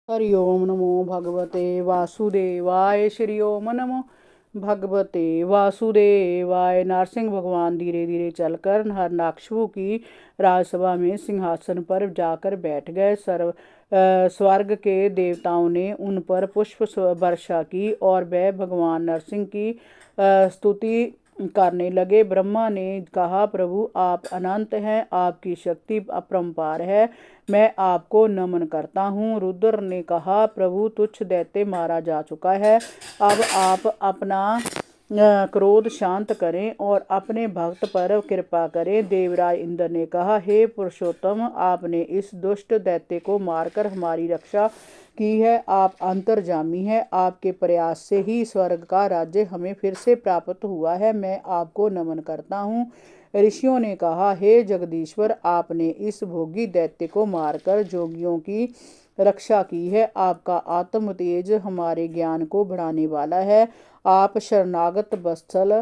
हरि ओम नमो भगवते वासुदेवाय। श्री ओम नमो भगवते वासुदेवाय। नरसिंह भगवान धीरे धीरे चलकर हिरण्याकशिपु की राजसभा में सिंहासन पर जाकर बैठ गए। स्वर्ग के देवताओं ने उन पर पुष्प वर्षा की और वह भगवान नरसिंह की स्तुति करने लगे। ब्रह्मा ने कहा, प्रभु आप अनंत हैं, आपकी शक्ति अपरंपार है, मैं आपको नमन करता हूँ। रुद्र ने कहा, प्रभु तुच्छ दैत्य मारा जा चुका है, अब आप अपना क्रोध शांत करें और अपने भक्त पर कृपा करें। देवराज इंद्र ने कहा, हे पुरुषोत्तम, आपने इस दुष्ट दैत्य को मारकर हमारी रक्षा की है, आप अंतर्जामी हैं, आपके प्रयास से ही स्वर्ग का राज्य हमें फिर से प्राप्त हुआ है, मैं आपको नमन करता हूँ। ऋषियों ने कहा, हे जगदीश्वर, आपने इस भोगी दैत्य को मारकर जोगियों की रक्षा की है, आपका आत्म तेज हमारे ज्ञान को बढ़ाने वाला है, आप शरणागत वत्सल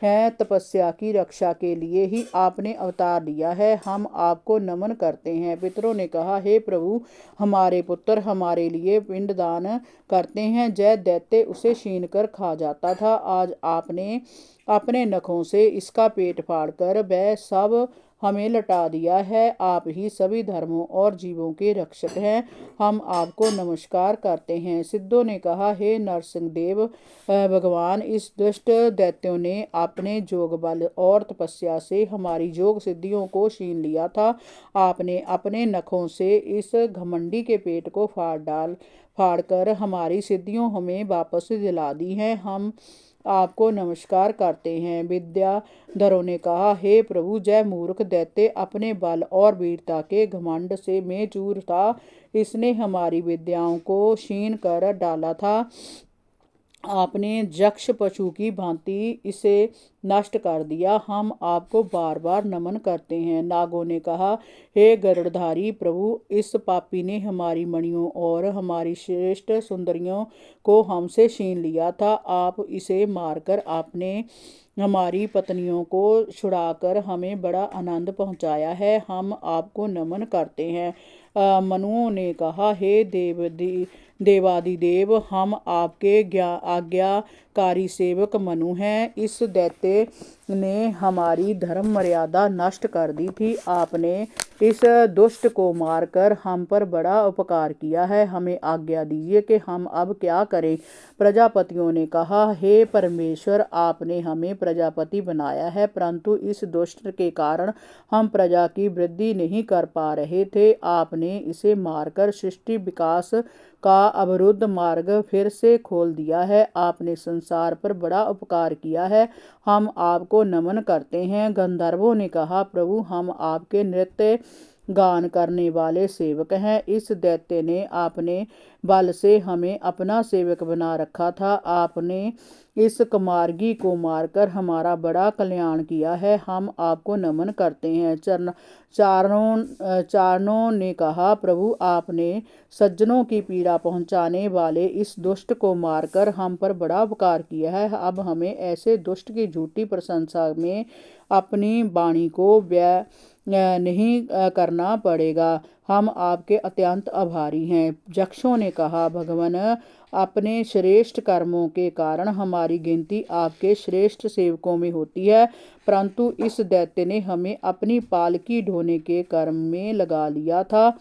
हैं, तपस्या की रक्षा के लिए ही आपने अवतार लिया है, हम आपको नमन करते हैं। पितरों ने कहा, हे प्रभु, हमारे पुत्र हमारे लिए पिंडदान करते हैं, जय दैत्य उसे छीन कर खा जाता था, आज आपने अपने नखों से इसका पेट फाड़कर वह सब हमें लौटा दिया है, आप ही सभी धर्मों और जीवों के रक्षक हैं, हम आपको नमस्कार करते हैं। सिद्धों ने कहा, हे नरसिंह देव भगवान, इस दुष्ट दैत्यों ने अपने जोग बल और तपस्या से हमारी योग सिद्धियों को छीन लिया था, आपने अपने नखों से इस घमंडी के पेट को फाड़कर हमारी सिद्धियों हमें वापस दिला दी हैं, हम आपको नमस्कार करते हैं। विद्याधरों ने कहा, हे प्रभु, जय मूर्ख दैत्य अपने बल और वीरता के घमंड से में चूर था, इसने हमारी विद्याओं को छीन कर डाला था, आपने यक्ष पशु की भांति इसे नष्ट कर दिया, हम आपको बार बार नमन करते हैं। नागों ने कहा, हे गरुड़धारी प्रभु, इस पापी ने हमारी मणियों और हमारी श्रेष्ठ सुंदरियों को हमसे छीन लिया था, आप इसे मारकर आपने हमारी पत्नियों को छुड़ाकर हमें बड़ा आनंद पहुंचाया है, हम आपको नमन करते हैं। मनुओं ने कहा, हे देवादिदेव, हम आपके आज्ञाकारी सेवक मनु हैं, इस दैत्य ने हमारी धर्म मर्यादा नष्ट कर दी थी, आपने इस दुष्ट को मारकर हम पर बड़ा उपकार किया है, हमें आज्ञा दीजिए कि हम अब क्या करें। प्रजापतियों ने कहा, हे परमेश्वर, आपने हमें प्रजापति बनाया है, परंतु इस दुष्ट के कारण हम प्रजा की वृद्धि नहीं कर पा रहे थे, आपने इसे मारकर सृष्टि विकास का अवरुद्ध मार्ग फिर से खोल दिया है, आपने संसार पर बड़ा उपकार किया है, हम आपको नमन करते हैं। गंधर्वों ने कहा, प्रभु, हम आपके नृत्य गान करने वाले सेवक हैं, इस दैत्य ने अपने बल से हमें अपना सेवक बना रखा था, आपने इस कुमार्गी को मारकर हमारा बड़ा कल्याण किया है, हम आपको नमन करते हैं। चारणों ने कहा, प्रभु, आपने सज्जनों की पीड़ा पहुंचाने वाले इस दुष्ट को मारकर हम पर बड़ा उपकार किया है, अब हमें ऐसे दुष्ट की झूठी प्रशंसा में अपनी वाणी को व्यय नहीं करना पड़ेगा, हम आपके अत्यंत आभारी हैं। यक्षों ने कहा, भगवान, अपने श्रेष्ठ कर्मों के कारण हमारी गिनती आपके श्रेष्ठ सेवकों में होती है, परंतु इस दैत्य ने हमें अपनी पालकी ढोने के कर्म में लगा लिया था,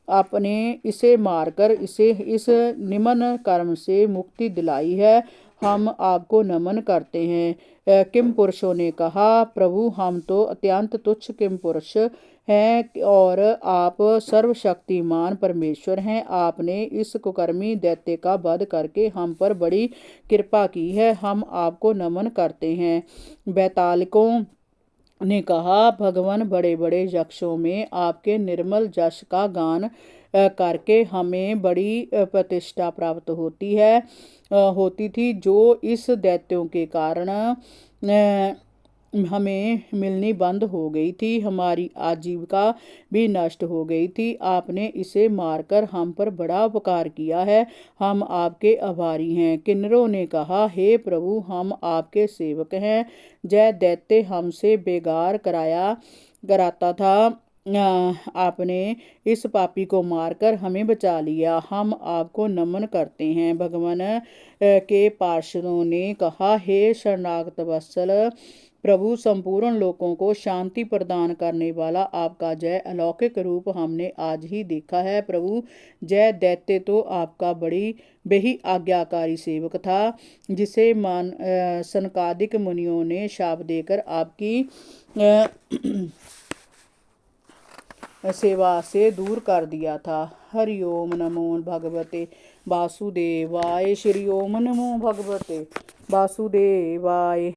आपने इसे मारकर इसे इस निम्न कर्म से मुक्ति दिलाई है, हम आपको नमन करते हैं। किम पुरुषों ने कहा, प्रभु, हम तो अत्यंत तुच्छ किम पुरुष हैं और आप सर्वशक्तिमान परमेश्वर हैं, आपने इस कुकर्मी दैत्य का वध करके हम पर बड़ी कृपा की है, हम आपको नमन करते हैं। बैतालिकों ने कहा, भगवान, बड़े बड़े यक्षों में आपके निर्मल जश का गान करके हमें बड़ी प्रतिष्ठा प्राप्त होती थी, जो इस दैत्यों के कारण हमें मिलनी बंद हो गई थी, हमारी आजीविका भी नष्ट हो गई थी, आपने इसे मारकर हम पर बड़ा उपकार किया है, हम आपके आभारी हैं। किन्नरों ने कहा, हे प्रभु, हम आपके सेवक हैं, जय दैत्य हमसे बेगार कराता था, आपने इस पापी को मारकर हमें बचा लिया, हम आपको नमन करते हैं। भगवान के पार्षदों ने कहा, हे शरणागत वत्सल प्रभु, संपूर्ण लोगों को शांति प्रदान करने वाला आपका जय अलौकिक रूप हमने आज ही देखा है। प्रभु जय दैत्य तो आपका बड़ी बेही आज्ञाकारी सेवक था, जिसे सनकादिक मुनियों ने शाप देकर आपकी सेवा से दूर कर दिया था। हरि ओम नमो भगवते वासुदेवाय। श्री ओम नमो भगवते वासुदेवाय।